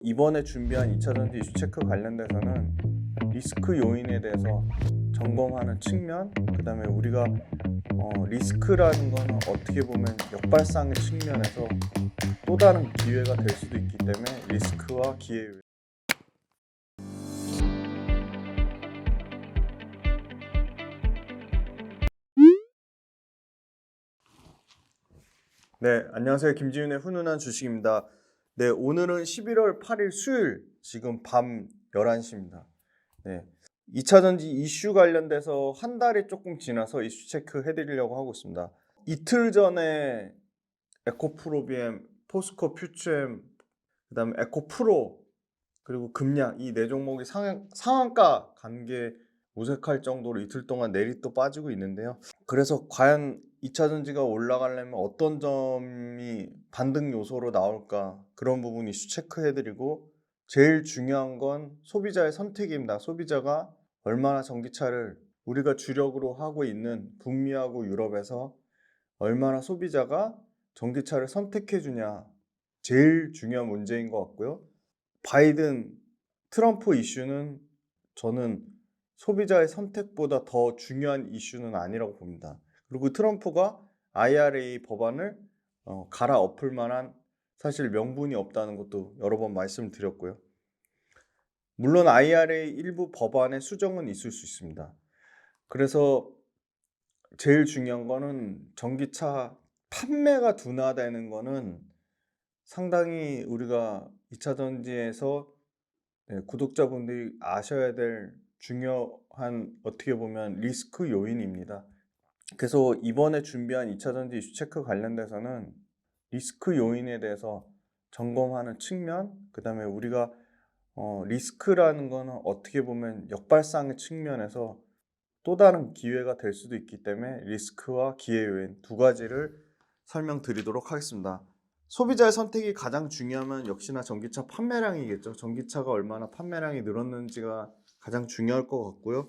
이번에 준비한 2차 전지 이슈 체크 관련돼서는 리스크 요인에 대해서 점검하는 측면, 그 다음에 우리가 리스크라는 거는 어떻게 보면 역발상의 측면에서 또 다른 기회가 될 수도 있기 때문에 리스크와 기회 요인. 네, 안녕하세요. 김지윤의 훈훈한 주식입니다. 네, 오늘은 11월 8일 수요일 지금 밤 11시입니다. 네, 2차 전지 이슈 관련돼서 한 달이 조금 지나서 이슈 체크 해드리려고 하고 있습니다. 이틀 전에 에코프로비엠, 포스코 퓨처엠, 그 다음에 에코프로, 그리고 금량 이 네 종목이 상한가 간 게 무색할 정도로 이틀 동안 내리또 빠지고 있는데요. 그래서 과연 2차 전지가 올라가려면 어떤 점이 반등 요소로 나올까, 그런 부분 이슈 체크해드리고, 제일 중요한 건 소비자의 선택입니다. 소비자가 얼마나 전기차를 우리가 주력으로 하고 있는 북미하고 유럽에서 얼마나 소비자가 전기차를 선택해 주냐, 제일 중요한 문제인 것 같고요. 바이든, 트럼프 이슈는 저는 소비자의 선택보다 더 중요한 이슈는 아니라고 봅니다. 그리고 트럼프가 IRA 법안을 갈아엎을 만한 사실 명분이 없다는 것도 여러 번 말씀을 드렸고요. 물론 IRA 일부 법안의 수정은 있을 수 있습니다. 그래서 제일 중요한 거는 전기차 판매가 둔화되는 거는 상당히 우리가 2차 전지에서 구독자분들이 아셔야 될 중요한, 어떻게 보면 리스크 요인입니다. 그래서 이번에 준비한 2차 전지 이슈 체크 관련돼서는 리스크 요인에 대해서 점검하는 측면, 그 다음에 우리가 리스크라는 거는 어떻게 보면 역발상의 측면에서 또 다른 기회가 될 수도 있기 때문에 리스크와 기회 요인 두 가지를 설명드리도록 하겠습니다. 소비자의 선택이 가장 중요하면 역시나 전기차 판매량이겠죠. 전기차가 얼마나 판매량이 늘었는지가 가장 중요할 것 같고요.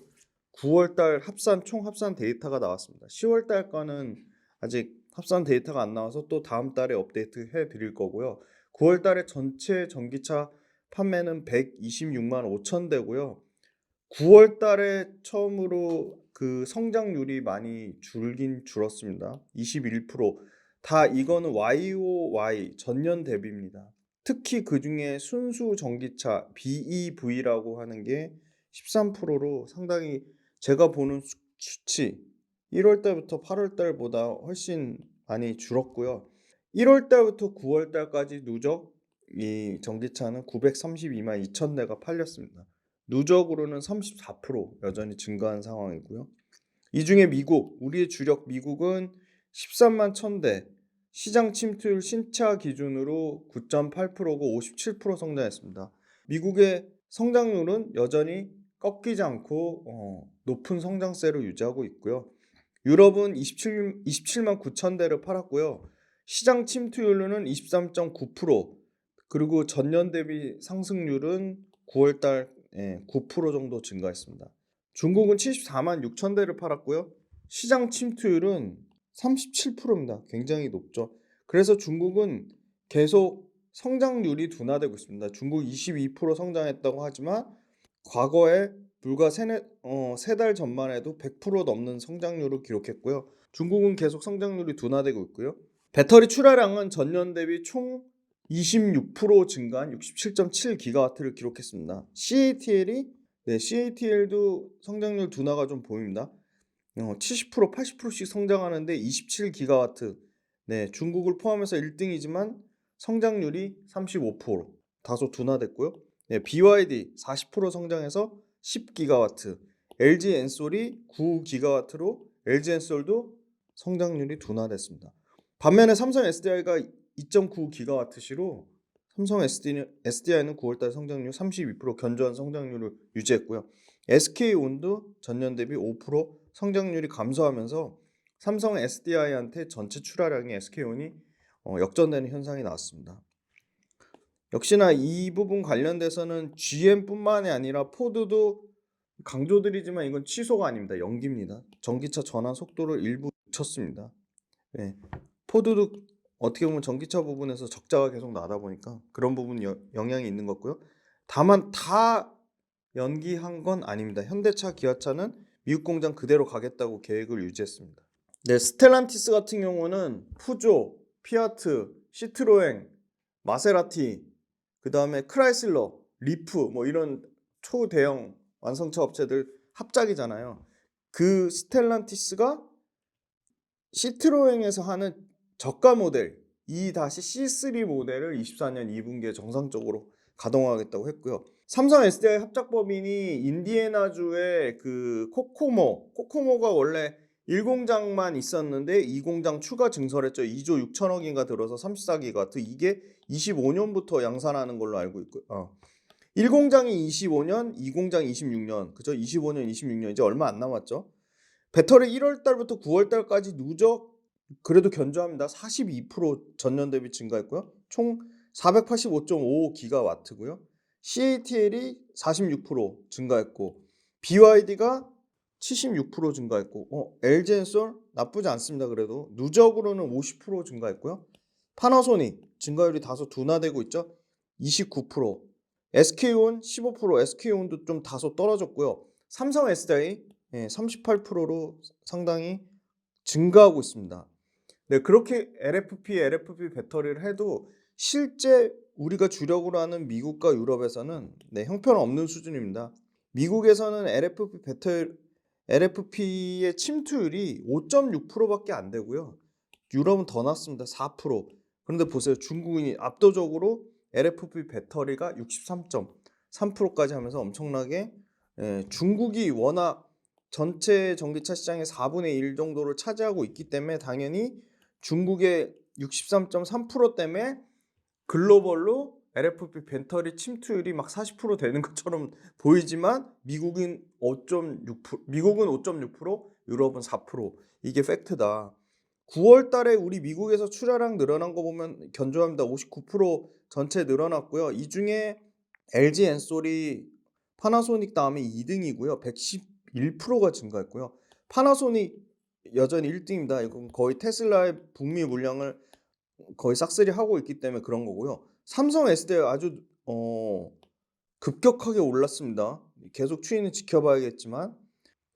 9월달 총 합산 데이터가 나왔습니다. 10월달 거는 아직 합산 데이터가 안 나와서 또 다음 달에 업데이트 해드릴 거고요. 9월달에 전체 전기차 판매는 126만 5천 대고요. 9월달에 처음으로 그 성장률이 많이 줄었습니다. 21%. 다 이거는 YOY 전년 대비입니다. 특히 그 중에 순수 전기차 BEV라고 하는 게 13%로 상당히 제가 보는 수치 1월 달부터 8월 달보다 훨씬 많이 줄었고요. 1월 달부터 9월 달까지 누적 이 전기차는 932만 2천 대가 팔렸습니다. 누적으로는 34% 여전히 증가한 상황이고요. 이 중에 미국, 우리의 주력 미국은 13만 1,000대, 시장 침투율 신차 기준으로 9.8%고 57% 성장했습니다. 미국의 성장률은 여전히 꺾이지 않고 높은 성장세를 유지하고 있고요. 유럽은 27만 9천 대를 팔았고요. 시장 침투율로는 23.9%, 그리고 전년 대비 상승률은 9월달 9% 정도 증가했습니다. 중국은 74만 6천 대를 팔았고요. 시장 침투율은 37%입니다. 굉장히 높죠. 그래서 중국은 계속 성장률이 둔화되고 있습니다. 중국 22% 성장했다고 하지만 과거에 불과 세 달 전만 해도 100% 넘는 성장률을 기록했고요. 중국은 계속 성장률이 둔화되고 있고요. 배터리 출하량은 전년 대비 총 26% 증가한 67.7기가와트를 기록했습니다. CATL도 성장률 둔화가 좀 보입니다. 70%, 80%씩 성장하는데 27기가와트. 네, 중국을 포함해서 1등이지만 성장률이 35%, 다소 둔화됐고요. 네, BYD 40% 성장해서 10기가와트, LG 엔솔이 9기가와트로 LG 엔솔도 성장률이 둔화됐습니다. 반면에 삼성 SDI가 2.9기가와트시로 삼성 SDI는 9월달 성장률 32% 견조한 성장률을 유지했고요. SK온도 전년 대비 5% 성장률이 감소하면서 삼성 SDI한테 전체 출하량이 SK온이 역전되는 현상이 나왔습니다. 역시나 이 부분 관련돼서는 GM뿐만이 아니라 포드도 강조드리지만 이건 취소가 아닙니다. 연기입니다. 전기차 전환 속도를 일부 늦췄습니다. 네. 포드도 어떻게 보면 전기차 부분에서 적자가 계속 나다 보니까 그런 부분 영향이 있는 것 같고요. 다만 다 연기한 건 아닙니다. 현대차, 기아차는 미국 공장 그대로 가겠다고 계획을 유지했습니다. 네, 스텔란티스 같은 경우는 푸조, 피아트, 시트로엥, 마세라티, 그 다음에 크라이슬러, 리프 뭐 이런 초대형 완성차 업체들 합작이잖아요. 그 스텔란티스가 시트로엥에서 하는 저가 모델 E-C3 모델을 24년 2분기에 정상적으로 가동하겠다고 했고요. 삼성 SDI 합작법인이 인디애나주의 그 코코모가 원래 1공장만 있었는데 2공장 추가 증설했죠. 2조 6천억인가 들어서 34기가와트. 이게 25년부터 양산하는 걸로 알고 있고요. 1공장이 25년, 2공장이 26년. 그죠? 25년, 26년 이제 얼마 안 남았죠. 배터리 1월 달부터 9월 달까지 누적 그래도 견조합니다. 42% 전년 대비 증가했고요. 총 485.5기가와트고요. CATL이 46% 증가했고 BYD가 76% 증가했고 LG엔솔 나쁘지 않습니다. 그래도 누적으로는 50% 증가했고요. 파나소닉 증가율이 다소 둔화되고 있죠. 29%, SK온 15%, SK온도 좀 다소 떨어졌고요. 삼성 SDI 38%로 상당히 증가하고 있습니다. 네, 그렇게 LFP 배터리를 해도 실제 우리가 주력으로 하는 미국과 유럽에서는 형편없는 수준입니다. 미국에서는 LFP의 침투율이 5.6%밖에 안 되고요. 유럽은 더 낮습니다. 4%. 그런데 보세요. 중국이 압도적으로 LFP 배터리가 63.3%까지 하면서 엄청나게 중국이 워낙 전체 전기차 시장의 4분의 1 정도를 차지하고 있기 때문에 당연히 중국의 63.3% 때문에 글로벌로 LFP 배터리 침투율이 막 40% 되는 것처럼 보이지만 미국은 5.6%, 유럽은 4%. 이게 팩트다. 9월 달에 우리 미국에서 출하량 늘어난 거 보면 견조합니다. 59% 전체 늘어났고요. 이 중에 LG 엔솔이 파나소닉 다음에 2등이고요. 111%가 증가했고요. 파나소닉 여전히 1등입니다. 이건 거의 테슬라의 북미 물량을 거의 싹쓸이 하고 있기 때문에 그런 거고요. 삼성 SDI 아주 급격하게 올랐습니다. 계속 추이는 지켜봐야겠지만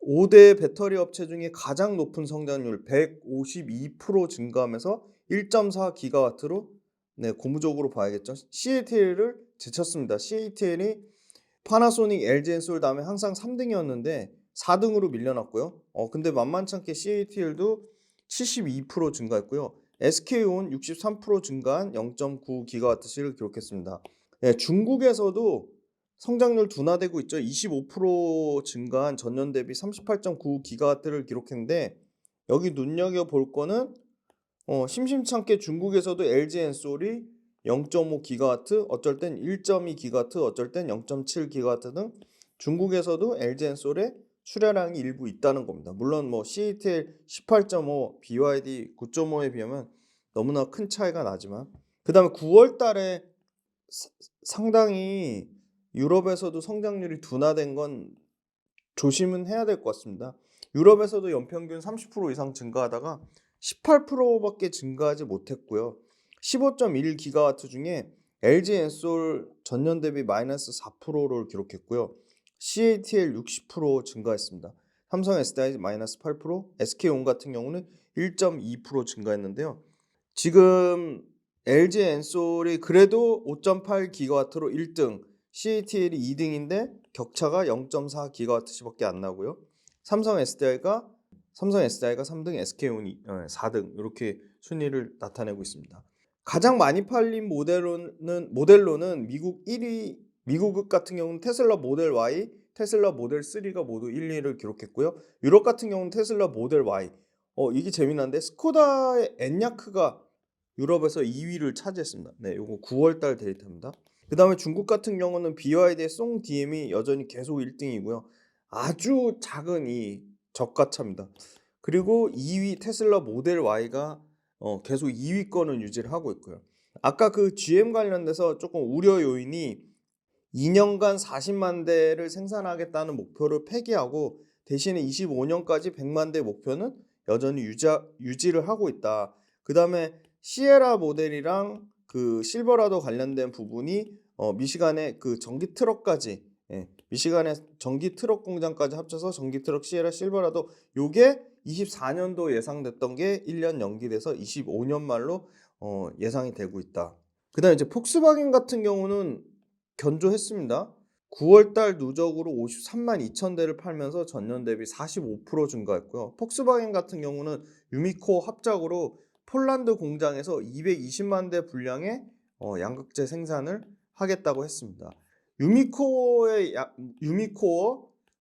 5대 배터리 업체 중에 가장 높은 성장률 152% 증가하면서 1.4기가와트로 고무적으로 봐야겠죠. CATL을 제쳤습니다. CATL이 파나소닉, LG엔솔 다음에 항상 3등이었는데 4등으로 밀려났고요. 근데 만만찮게 CATL도 72% 증가했고요. SK온 63% 증가한 0.9기가와트시를 기록했습니다. 중국에서도 성장률 둔화되고 있죠. 25% 증가한 전년 대비 38.9기가와트를 기록했는데 여기 눈여겨볼 거는 심심찮게 중국에서도 LG엔솔이 0.5기가와트, 어쩔 땐 1.2기가와트, 어쩔 땐 0.7기가와트 등 중국에서도 LG엔솔의 출하량이 일부 있다는 겁니다. 물론 뭐 CATL 18.5, BYD 9.5에 비하면 너무나 큰 차이가 나지만 그 다음에 9월 달에 상당히 유럽에서도 성장률이 둔화된 건 조심은 해야 될 것 같습니다. 유럽에서도 연평균 30% 이상 증가하다가 18%밖에 증가하지 못했고요. 15.1기가와트 중에 LG엔솔 전년 대비 마이너스 4%를 기록했고요. CATL 60% 증가했습니다. 삼성 SDI 마이너스 8%, SK온 같은 경우는 1.2% 증가했는데요. 지금 LG엔솔이 그래도 5.8기가와트로 1등, CATL이 2등인데 격차가 0.4기가와트씩밖에 안 나고요. 삼성 SDI가 3등, SK온이 4등 이렇게 순위를 나타내고 있습니다. 가장 많이 팔린 모델로는 미국 같은 경우는 테슬라 모델 Y, 테슬라 모델 3가 모두 1, 2를 기록했고요. 유럽 같은 경우는 테슬라 모델 Y. 이게 재미난데 스코다의 엔야크가 유럽에서 2위를 차지했습니다. 이거 9월달 데이터입니다. 그 다음에 중국 같은 경우는 BYD의 송 DM이 여전히 계속 1등이고요. 아주 작은 이 저가차입니다. 그리고 2위 테슬라 모델 Y가 계속 2위권을 유지를 하고 있고요. 아까 그 GM 관련돼서 조금 우려 요인이 2년간 40만 대를 생산하겠다는 목표를 폐기하고 대신에 25년까지 100만 대 목표는 여전히 유지를 하고 있다. 그 다음에 시에라 모델이랑 그 실버라도 관련된 부분이 미시간의 그 전기 트럭까지, 미시간의 전기 트럭 공장까지 합쳐서 전기 트럭 시에라 실버라도 요게 24년도 예상됐던 게 1년 연기돼서 25년 말로 예상이 되고 있다. 그다음에 이제 폭스바겐 같은 경우는 견조했습니다. 9월달 누적으로 53만 2천 대를 팔면서 전년 대비 45% 증가했고요. 폭스바겐 같은 경우는 유미코 합작으로 폴란드 공장에서 220만 대 분량의 양극재 생산을 하겠다고 했습니다. 유미코어,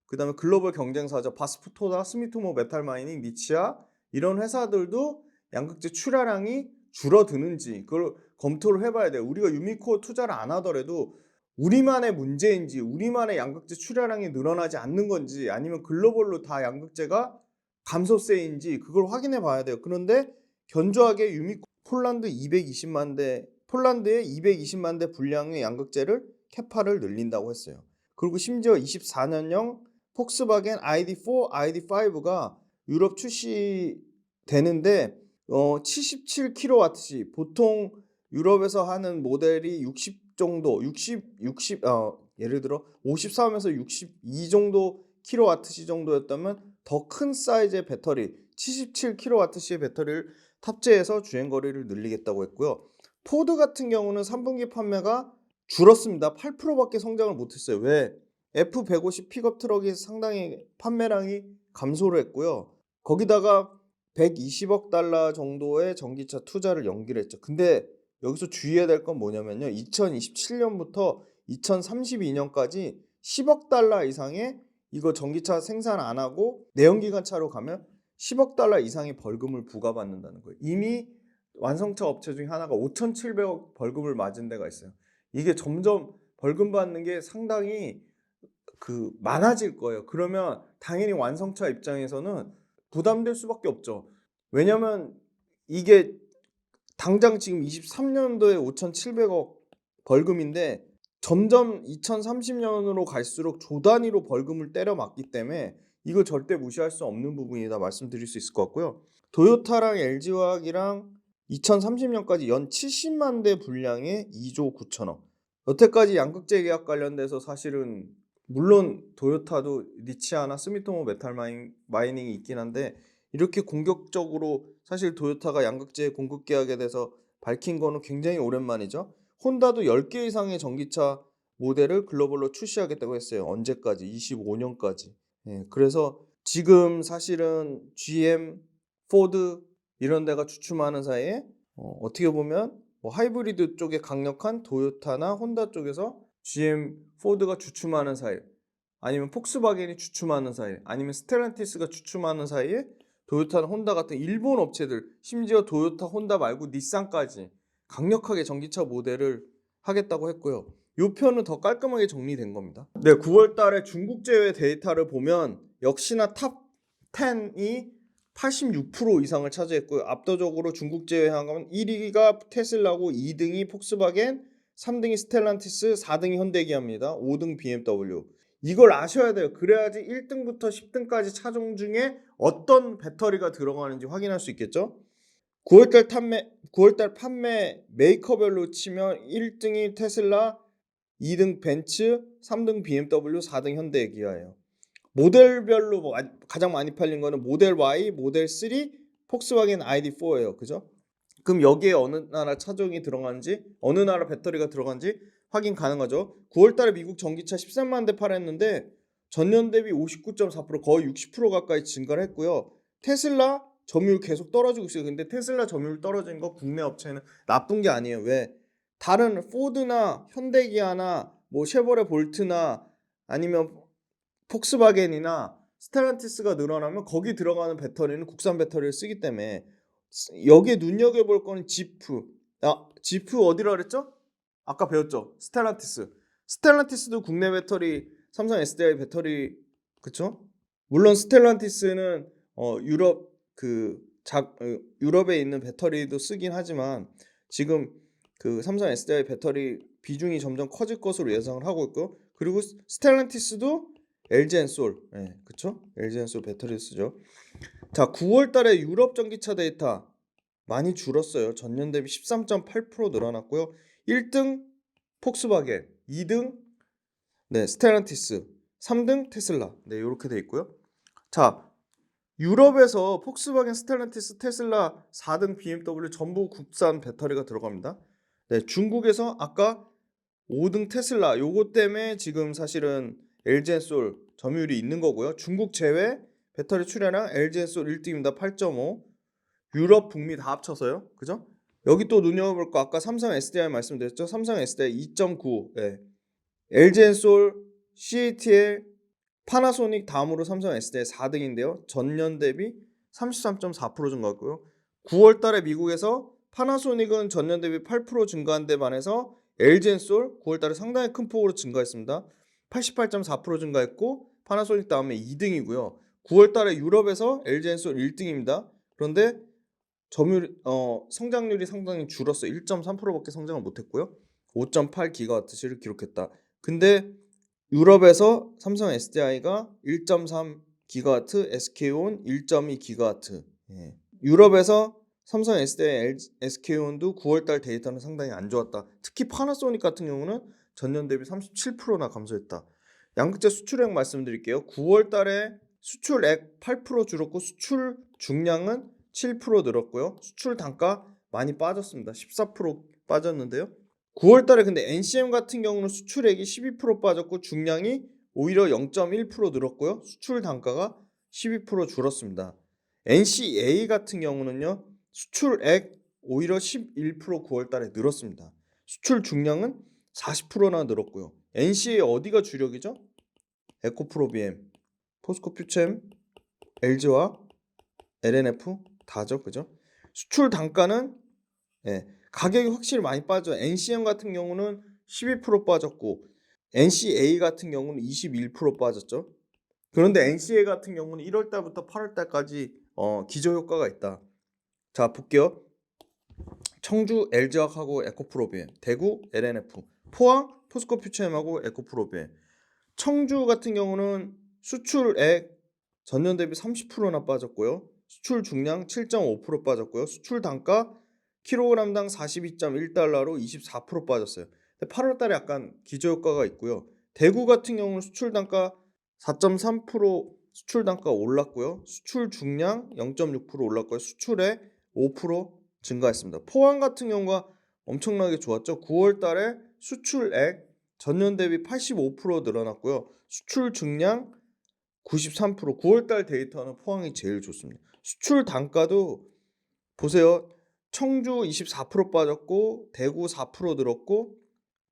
그다음에 글로벌 경쟁사죠. 바스프토다, 스미토모 메탈마이닝, 니치아 이런 회사들도 양극재 출하량이 줄어드는지 그걸 검토를 해봐야 돼요. 우리가 유미코어 투자를 안 하더라도 우리만의 문제인지, 우리만의 양극재 출하량이 늘어나지 않는 건지, 아니면 글로벌로 다 양극재가 감소세인지 그걸 확인해 봐야 돼요. 그런데 견조하게 폴란드의 220만 대 분량의 양극재를 캐파를 늘린다고 했어요. 그리고 심지어 24년형 폭스바겐 ID4, ID5가 유럽 출시되는데 77kWh, 보통 유럽에서 하는 모델이 60 정도, 예를 들어 54면서 62 정도 kWh 정도였다면 더 큰 사이즈의 배터리 77kWh의 배터리를 탑재해서 주행거리를 늘리겠다고 했고요. 포드 같은 경우는 3분기 판매가 줄었습니다. 8%밖에 성장을 못했어요. 왜? F150 픽업 트럭이 상당히 판매량이 감소를 했고요. 거기다가 120억 달러 정도의 전기차 투자를 연기를 했죠. 근데 여기서 주의해야 될 건 뭐냐면요. 2027년부터 2032년까지 10억 달러 이상의 이거 전기차 생산 안 하고 내연기관차로 가면 10억 달러 이상의 벌금을 부과받는다는 거예요. 이미 완성차 업체 중에 하나가 5,700억 벌금을 맞은 데가 있어요. 이게 점점 벌금 받는 게 상당히 많아질 거예요. 그러면 당연히 완성차 입장에서는 부담될 수밖에 없죠. 왜냐면 이게 당장 지금 23년도에 5,700억 벌금인데 점점 2030년으로 갈수록 조 단위로 벌금을 때려 맞기 때문에 이거 절대 무시할 수 없는 부분이다 말씀드릴 수 있을 것 같고요. 도요타랑 LG화학이랑 2030년까지 연 70만 대 분량의 2조 9천억. 여태까지 양극재 계약 관련돼서 사실은 물론 도요타도 니치아나 스미토모 메탈 마이닝이 있긴 한데 이렇게 공격적으로 사실 도요타가 양극재 공급 계약에 대해서 밝힌 거는 굉장히 오랜만이죠. 혼다도 10개 이상의 전기차 모델을 글로벌로 출시하겠다고 했어요. 언제까지? 25년까지. 그래서 지금 사실은 GM, 포드 이런 데가 주춤하는 사이에 어떻게 보면 하이브리드 쪽에 강력한 도요타나 혼다 쪽에서 GM, 포드가 주춤하는 사이, 아니면 폭스바겐이 주춤하는 사이, 아니면 스텔란티스가 주춤하는 사이에 도요타나 혼다 같은 일본 업체들, 심지어 도요타, 혼다 말고 닛산까지 강력하게 전기차 모델을 하겠다고 했고요. 이 편은 더 깔끔하게 정리된 겁니다. 네, 9월 달에 중국 제외 데이터를 보면 역시나 탑 10이 86% 이상을 차지했고요. 압도적으로 중국 제외하면 1위가 테슬라고 2등이 폭스바겐, 3등이 스텔란티스, 4등이 현대기아입니다. 5등 BMW. 이걸 아셔야 돼요. 그래야지 1등부터 10등까지 차종 중에 어떤 배터리가 들어가는지 확인할 수 있겠죠. 9월달 판매 메이커별로 치면 1등이 테슬라, 2등 벤츠, 3등 BMW, 4등 현대기아예요. 모델별로 가장 많이 팔린 거는 모델 Y, 모델 3, 폭스바겐 ID4예요. 그죠? 그럼 여기에 어느 나라 차종이 들어가는지, 어느 나라 배터리가 들어간지 확인 가능하죠. 9월 달에 미국 전기차 13만 대 팔았는데 전년 대비 59.4% 거의 60% 가까이 증가를 했고요. 테슬라 점유율 계속 떨어지고 있어요. 근데 테슬라 점유율 떨어진 거 국내 업체는 나쁜 게 아니에요. 왜? 다른 포드나 현대기아나 쉐보레 볼트나 아니면 폭스바겐이나 스텔란티스가 늘어나면 거기 들어가는 배터리는 국산 배터리를 쓰기 때문에 여기에 눈여겨볼 거는 지프. 지프 어디라 그랬죠? 아까 배웠죠? 스텔란티스도 국내 배터리 삼성 SDI 배터리 그쵸? 물론 스텔란티스는 유럽에 있는 배터리도 쓰긴 하지만 지금 삼성 SDI 배터리 비중이 점점 커질 것으로 예상을 하고 있고, 그리고 스텔란티스도 LG 엔솔, 그쵸? LG 엔솔 배터리 쓰죠. 자, 9월 달에 유럽 전기차 데이터 많이 줄었어요. 전년 대비 13.8% 늘어났고요. 1등 폭스바겐, 2등 스텔란티스, 3등 테슬라. 네, 이렇게 돼 있고요. 자, 유럽에서 폭스바겐, 스텔란티스, 테슬라, 4등 BMW 전부 국산 배터리가 들어갑니다. 네, 중국에서 아까 5등 테슬라 요거 때문에 지금 사실은 LG엔솔 점유율이 있는 거고요. 중국 제외 배터리 출하량 LG엔솔 1등입니다. 8.5. 유럽, 북미 다 합쳐서요. 그죠? 여기 또 눈여겨볼 거 아까 삼성 SDI 말씀드렸죠. 삼성 SDI 2.9. 네. LG엔솔, CATL, 파나소닉 다음으로 삼성 SDI 4등인데요. 전년 대비 33.4% 증가했고요. 9월 달에 미국에서 파나소닉은 전년 대비 8% 증가한 데 반해서 LG엔솔 9월 달에 상당히 큰 폭으로 증가했습니다. 88.4% 증가했고 파나소닉 다음에 2등이고요. 9월 달에 유럽에서 LG엔솔 1등입니다. 그런데 성장률이 상당히 줄었어요. 1.3%밖에 성장을 못했고요. 5.8기가와트시를 기록했다. 근데 유럽에서 삼성 SDI가 1.3기가와트, SK온 1.2기가와트. 예. 유럽에서 삼성 SDI, SK온도 9월달 데이터는 상당히 안 좋았다. 특히 파나소닉 같은 경우는 전년 대비 37%나 감소했다. 양극재 수출액 말씀드릴게요. 9월달에 수출액 8% 줄었고 수출 중량은 7% 늘었고요. 수출 단가 많이 빠졌습니다. 14% 빠졌는데요. 9월 달에 근데 NCM 같은 경우는 수출액이 12% 빠졌고 중량이 오히려 0.1% 늘었고요. 수출 단가가 12% 줄었습니다. NCA 같은 경우는요. 수출액 오히려 11% 9월 달에 늘었습니다. 수출 중량은 40%나 늘었고요. NCA 어디가 주력이죠? 에코프로비엠, 포스코퓨챔, LG화, LNF 다죠. 그죠? 수출 단가는 가격이 확실히 많이 빠져. NCM 같은 경우는 12% 빠졌고 NCA 같은 경우는 21% 빠졌죠. 그런데 NCA 같은 경우는 1월 달부터 8월 달까지 기저 효과가 있다. 자, 볼게요. 청주 LG화학하고 에코프로비엠, 대구 LNF, 포항 포스코퓨처엠하고 에코프로비엠. 청주 같은 경우는 수출액 전년 대비 30%나 빠졌고요. 수출 중량 7.5% 빠졌고요. 수출 단가 킬로그램당 42.1달러로 24% 빠졌어요. 8월 달에 약간 기저효과가 있고요. 대구 같은 경우는 수출 단가 4.3% 수출 단가 올랐고요. 수출 중량 0.6% 올랐고요. 수출액 5% 증가했습니다. 포항 같은 경우가 엄청나게 좋았죠. 9월 달에 수출액 전년 대비 85% 늘어났고요. 수출 중량 93%. 9월 달 데이터는 포항이 제일 좋습니다. 수출 단가도 보세요. 청주 24% 빠졌고 대구 4% 늘었고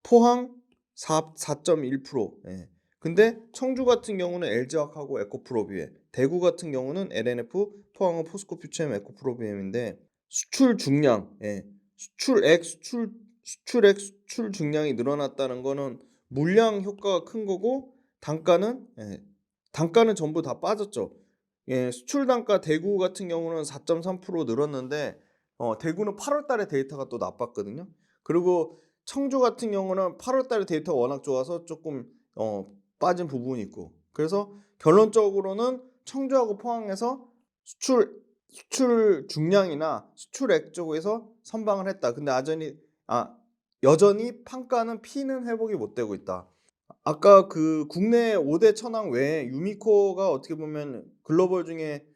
포항 4.1%. 예. 근데 청주 같은 경우는 LG화학하고 에코프로비엠, 대구 같은 경우는 LNF, 포항은 포스코퓨처엠, 에코프로비엠인데 수출 중량, 수출액, 수출 중량이 늘어났다는 거는 물량 효과가 큰 거고 단가는 단가는 전부 다 빠졌죠. 수출 단가 대구 같은 경우는 4.3% 늘었는데 대구는 8월 달에 데이터가 또 나빴거든요. 그리고 청주 같은 경우는 8월 달에 데이터가 워낙 좋아서 조금 빠진 부분이 있고. 그래서 결론적으로는 청주하고 포항에서 수출 중량이나 수출액 쪽에서 선방을 했다. 근데 여전히 판가는 피는 회복이 못 되고 있다. 아까 그 국내 5대 천왕 외에 유미코가 어떻게 보면 글로벌 중에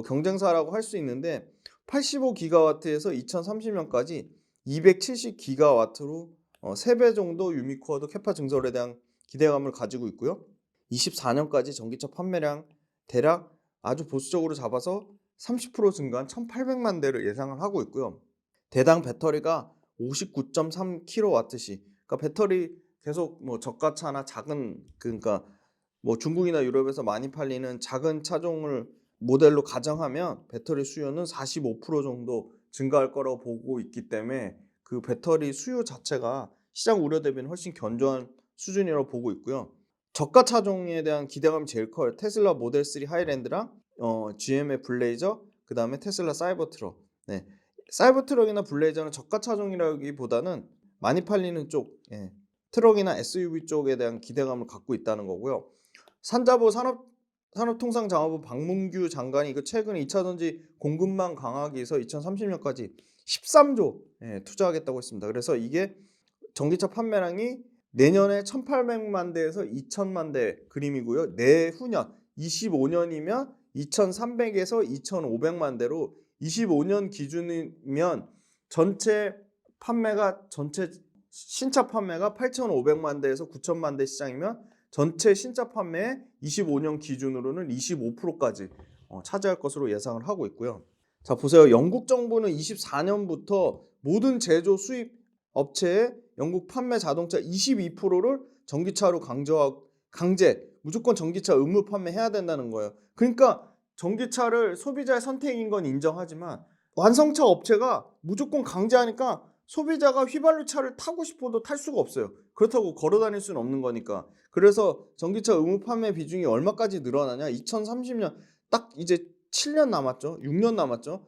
경쟁사라고 할 수 있는데 85기가와트에서 2030년까지 270기가와트로 3배 정도 유미코어도 캐파 증설에 대한 기대감을 가지고 있고요. 24년까지 전기차 판매량 대략 아주 보수적으로 잡아서 30% 증가한 1,800만 대를 예상을 하고 있고요. 대당 배터리가 59.3kWh. 그러니까 배터리 계속 저가차나 작은 그러니까 중국이나 유럽에서 많이 팔리는 작은 차종을 모델로 가정하면 배터리 수요는 45% 정도 증가할 거라고 보고 있기 때문에 그 배터리 수요 자체가 시장 우려 대비는 훨씬 견조한 수준이라고 보고 있고요. 저가 차종에 대한 기대감이 제일 커요. 테슬라 모델 3 하이랜드랑 GM의 블레이저, 그 다음에 테슬라 사이버트럭. 사이버트럭이나 블레이저는 저가 차종이라기보다는 많이 팔리는 쪽, 트럭이나 SUV 쪽에 대한 기대감을 갖고 있다는 거고요. 산자부 산업 산업통상자원부 박문규 장관이 최근에 2차 전지 공급망 강화하기 위해서 2030년까지 13조 투자하겠다고 했습니다. 그래서 이게 전기차 판매량이 내년에 1,800만 대에서 2,000만 대 그림이고요. 내후년 25년이면 2,300에서 2,500만 대로 25년 기준이면 전체 신차 판매가 8,500만 대에서 9,000만 대 시장이면 전체 신차 판매의 25년 기준으로는 25%까지 차지할 것으로 예상을 하고 있고요. 자, 보세요. 영국 정부는 24년부터 모든 제조 수입 업체의 영국 판매 자동차 22%를 전기차로 강제 무조건 전기차 의무 판매해야 된다는 거예요. 그러니까 전기차를 소비자의 선택인 건 인정하지만 완성차 업체가 무조건 강제하니까 소비자가 휘발유 차를 타고 싶어도 탈 수가 없어요. 그렇다고 걸어 다닐 수는 없는 거니까. 그래서 전기차 의무 판매 비중이 얼마까지 늘어나냐? 2030년 딱 이제 7년 남았죠. 6년 남았죠.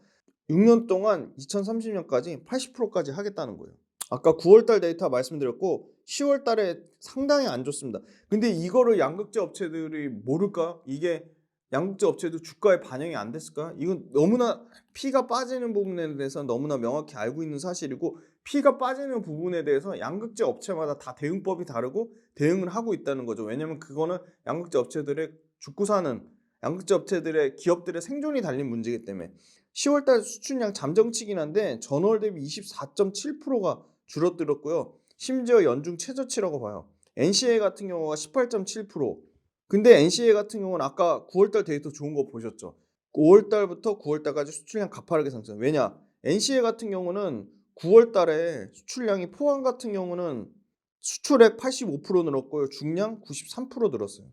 6년 동안 2030년까지 80%까지 하겠다는 거예요. 아까 9월달 데이터 말씀드렸고 10월달에 상당히 안 좋습니다. 근데 이거를 양극재 업체들이 모를까? 이게 양극재 업체도 주가에 반영이 안 됐을까? 이건 너무나 피가 빠지는 부분에 대해서 너무나 명확히 알고 있는 사실이고, 피가 빠지는 부분에 대해서 양극재 업체마다 다 대응법이 다르고 대응을 하고 있다는 거죠. 왜냐면 그거는 양극재 업체들의 죽고 사는 양극재 업체들의 기업들의 생존이 달린 문제이기 때문에. 10월달 수출량 잠정치긴 한데 전월 대비 24.7%가 줄어들었고요. 심지어 연중 최저치라고 봐요. NCA 같은 경우가 18.7%. 근데 NCA 같은 경우는 아까 9월달 데이터 좋은 거 보셨죠? 5월달부터 9월달까지 수출량 가파르게 상승. 왜냐? NCA 같은 경우는 9월달에 수출량이 포항 같은 경우는 수출액 85% 늘었고요. 중량 93% 늘었어요.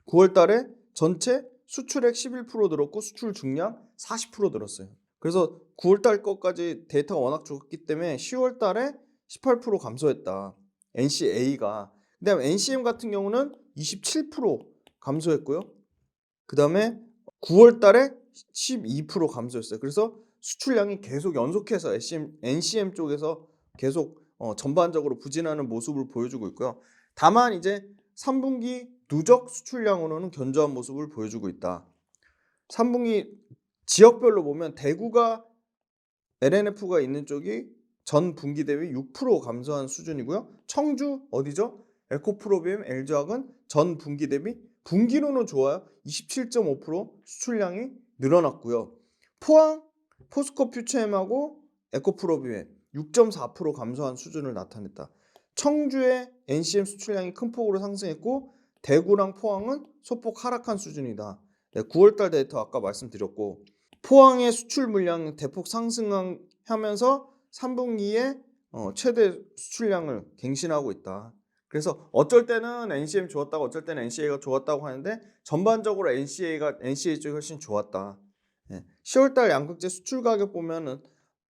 9월달에 전체 수출액 11% 늘었고 수출 중량 40% 늘었어요. 그래서 9월달 것까지 데이터가 워낙 좋기 때문에 10월달에 18% 감소했다. NCA가. 그다음에 NCM 같은 경우는 27% 감소했고요. 그다음에 9월달에 12% 감소했어요. 그래서 수출량이 계속 연속해서 NCM 쪽에서 계속 전반적으로 부진하는 모습을 보여주고 있고요. 다만 이제 3분기 누적 수출량으로는 견조한 모습을 보여주고 있다. 3분기 지역별로 보면 대구가 LNF가 있는 쪽이 전 분기 대비 6% 감소한 수준이고요. 청주 어디죠? 에코프로비엠, LG화학은 전 분기 대비 분기로는 좋아요. 27.5% 수출량이 늘어났고요. 포항, 포스코 퓨처엠하고 에코프로비엠 6.4% 감소한 수준을 나타냈다. 청주의 NCM 수출량이 큰 폭으로 상승했고 대구랑 포항은 소폭 하락한 수준이다. 9월달 데이터 아까 말씀드렸고, 포항의 수출 물량 대폭 상승하면서 3분기에 최대 수출량을 갱신하고 있다. 그래서 어쩔 때는 NCM 좋았다고 어쩔 때는 NCA가 좋았다고 하는데 전반적으로 NCA 쪽이 훨씬 좋았다. 10월달 양극재 수출 가격 보면은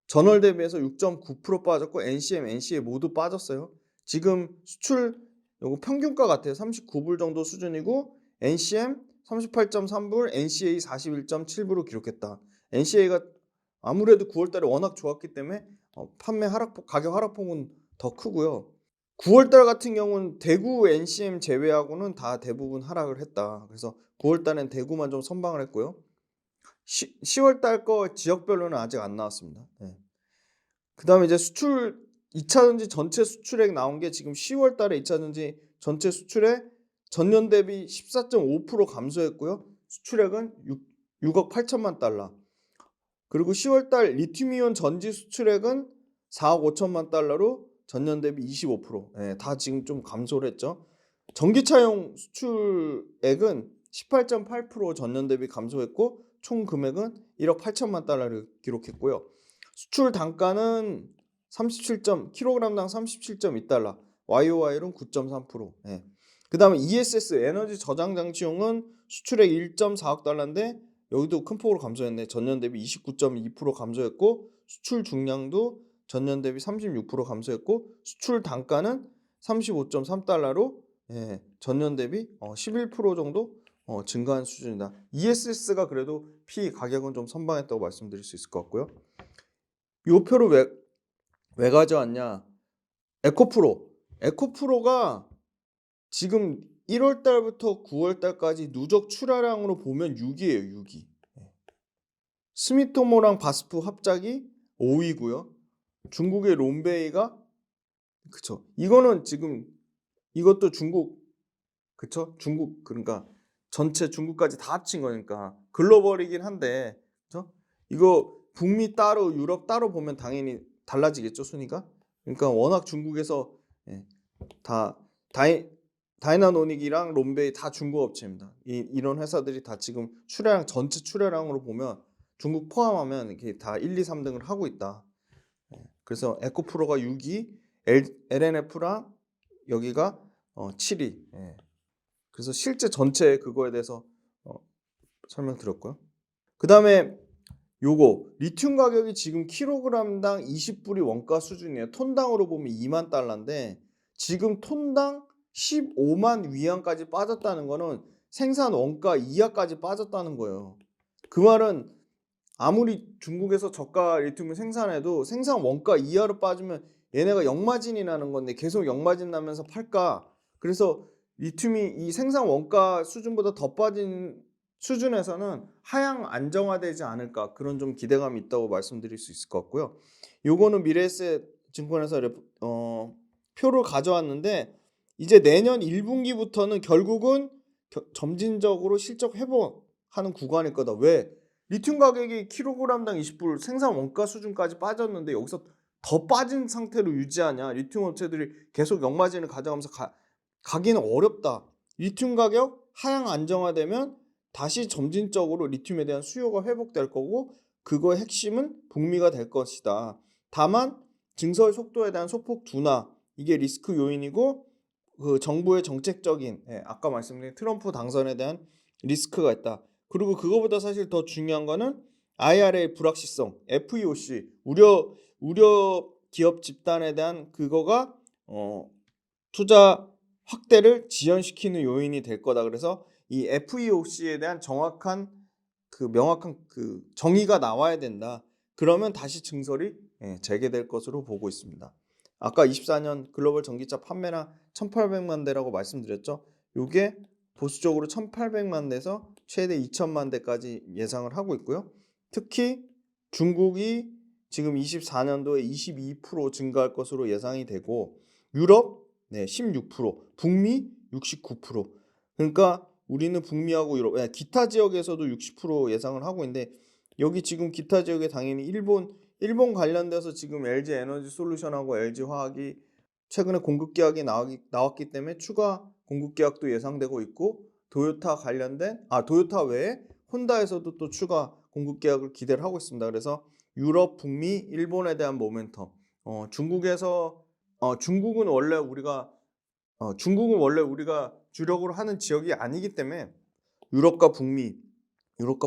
전월 대비해서 6.9% 빠졌고 NCM, NCA 모두 빠졌어요. 지금 수출 요거 평균가 같아요. 39불 정도 수준이고 NCM 38.3불, NCA 41.7불을 기록했다. NCA가 아무래도 9월달에 워낙 좋았기 때문에 가격 하락폭은 더 크고요. 9월달 같은 경우는 대구 NCM 제외하고는 다 대부분 하락을 했다. 그래서 9월달엔 대구만 좀 선방을 했고요. 10월달 거 지역별로는 아직 안 나왔습니다. 그 다음에 이제 2차전지 전체 수출액 나온 게 지금 10월달에 2차전지 전체 수출액 전년 대비 14.5% 감소했고요. 수출액은 6억 8천만 달러. 그리고 10월달 리튬이온 전지 수출액은 4억 5천만 달러로 전년 대비 25%. 다 지금 좀 감소를 했죠. 전기차용 수출액은 18.8% 전년 대비 감소했고 총 금액은 1억 8천만 달러를 기록했고요. 수출 단가는 킬로그램당 37.2달러, YOY는 9.3%. 그 다음에 ESS 에너지 저장 장치용은 수출액 1.4억 달러인데 여기도 큰 폭으로 감소했네. 전년 대비 29.2% 감소했고 수출 중량도 전년 대비 36% 감소했고 수출 단가는 35.3달러로 전년 대비 11% 정도 증가한 수준이다. ESS가 그래도 P 가격은 좀 선방했다고 말씀드릴 수 있을 것 같고요. 이 표를 왜 가져왔냐? 에코프로가 지금 1월 달부터 9월 달까지 누적 출하량으로 보면 6위예요. 6위. 스미토모랑 바스프 합작이 5위고요. 중국의 롬베이가 그쵸. 이거는 지금 이것도 중국 그쵸? 중국 그러니까 전체 중국까지 다 합친 거니까 글로벌이긴 한데 그쵸? 이거 북미 따로 유럽 따로 보면 당연히 달라지겠죠 순위가. 그러니까 워낙 중국에서 다 다이나노닉이랑 롬베이 다 중국 업체입니다. 이런 회사들이 다 지금 출하량 전체 출하량으로 보면 중국 포함하면 이렇게 다 1, 2, 3등을 하고 있다. 그래서 에코프로가 6위, LNF랑 여기가 7위. 그래서 실제 전체 그거에 대해서 설명드렸고요. 그 다음에 요거 리튬 가격이 지금 킬로그램당 20불이 원가 수준이에요. 톤당으로 보면 2만 달러인데 지금 톤당 15만 위안까지 빠졌다는 거는 생산 원가 이하까지 빠졌다는 거예요. 그 말은 아무리 중국에서 저가 리튬을 생산해도 생산 원가 이하로 빠지면 얘네가 역마진이 나는 건데 계속 역마진 나면서 팔까? 그래서 리튬이 이 생산 원가 수준보다 더 빠진 수준에서는 하향 안정화되지 않을까 그런 좀 기대감이 있다고 말씀드릴 수 있을 것 같고요. 요거는 미래에셋 증권에서 표를 가져왔는데 이제 내년 1분기부터는 결국은 점진적으로 실적 회복하는 구간일 거다. 왜? 리튬 가격이 킬로그램당 20불 생산 원가 수준까지 빠졌는데 여기서 더 빠진 상태로 유지하냐? 리튬 업체들이 계속 역마진을 가져가면서 가기는 어렵다. 리튬 가격 하향 안정화되면 다시 점진적으로 리튬에 대한 수요가 회복될 거고 그거의 핵심은 북미가 될 것이다. 다만 증설 속도에 대한 소폭 둔화 이게 리스크 요인이고 그 정부의 정책적인 아까 말씀드린 트럼프 당선에 대한 리스크가 있다. 그리고 그거보다 사실 더 중요한 거는 IRA 불확실성, FEOC 우려 기업 집단에 대한 그거가 투자 확대를 지연시키는 요인이 될 거다. 그래서 이 FEOC에 대한 명확한 그 정의가 나와야 된다. 그러면 다시 증설이 재개될 것으로 보고 있습니다. 아까 24년 글로벌 전기차 판매량 1,800만 대라고 말씀드렸죠. 이게 보수적으로 1,800만 대에서 최대 2,000만 대까지 예상을 하고 있고요. 특히 중국이 지금 24년도에 22% 증가할 것으로 예상이 되고 유럽 16%, 북미 69%. 그러니까 우리는 북미하고 유럽, 기타 지역에서도 60% 예상을 하고 있는데 여기 지금 기타 지역에 당연히 일본 관련돼서 지금 LG 에너지 솔루션하고 LG 화학이 최근에 공급 계약이 나왔기 때문에 추가 공급 계약도 예상되고 있고 도요타 외에 혼다에서도 또 추가 공급 계약을 기대를 하고 있습니다. 그래서 유럽, 북미, 일본에 대한 모멘텀. 중국은 원래 우리가 주력으로 하는 지역이 아니기 때문에 유럽과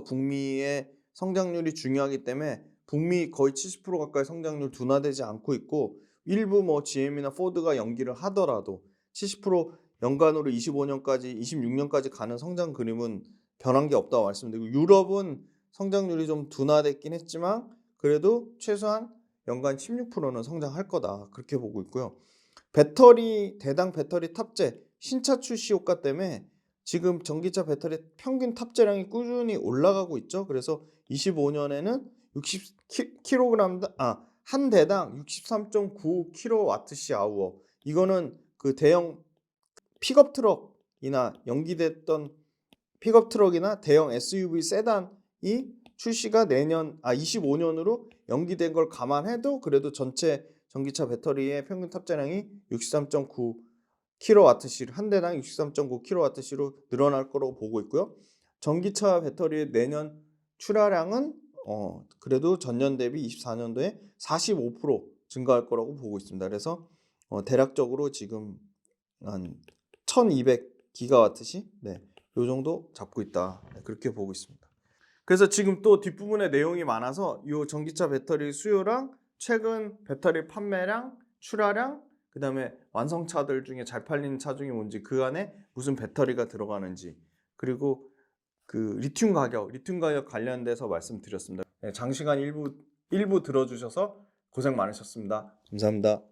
북미의 성장률이 중요하기 때문에 북미 거의 70% 가까이 성장률 둔화되지 않고 있고 일부 GM이나 포드가 연기를 하더라도 70% 연간으로 25년까지 26년까지 가는 성장 그림은 변한 게 없다고 말씀드리고 유럽은 성장률이 좀 둔화됐긴 했지만 그래도 최소한 연간 16%는 성장할 거다 그렇게 보고 있고요. 대당 배터리 탑재 신차 출시 효과 때문에 지금 전기차 배터리 평균 탑재량이 꾸준히 올라가고 있죠. 그래서 25년에는 60kg 한 대당 63.9kWh. 이거는 그 대형 픽업 트럭이나 연기됐던 픽업 트럭이나 대형 SUV 세단이 출시가 25년으로 연기된 걸 감안해도 그래도 전체 전기차 배터리의 평균 탑재량이 63.9kWh 한 대당 63.9kWh로 늘어날 거라고 보고 있고요. 전기차 배터리의 내년 출하량은 그래도 전년 대비 24년도에 45% 증가할 거라고 보고 있습니다. 그래서 대략적으로 지금 한 1200GWh 요 정도 잡고 있다. 그렇게 보고 있습니다. 그래서 지금 또 뒷부분에 내용이 많아서 이 전기차 배터리 수요랑 최근 배터리 판매량, 출하량, 그 다음에 완성차들 중에 잘 팔리는 차 중에 뭔지 그 안에 무슨 배터리가 들어가는지 그리고 그 리튬 가격 관련돼서 말씀드렸습니다. 장시간 일부 들어주셔서 고생 많으셨습니다. 감사합니다.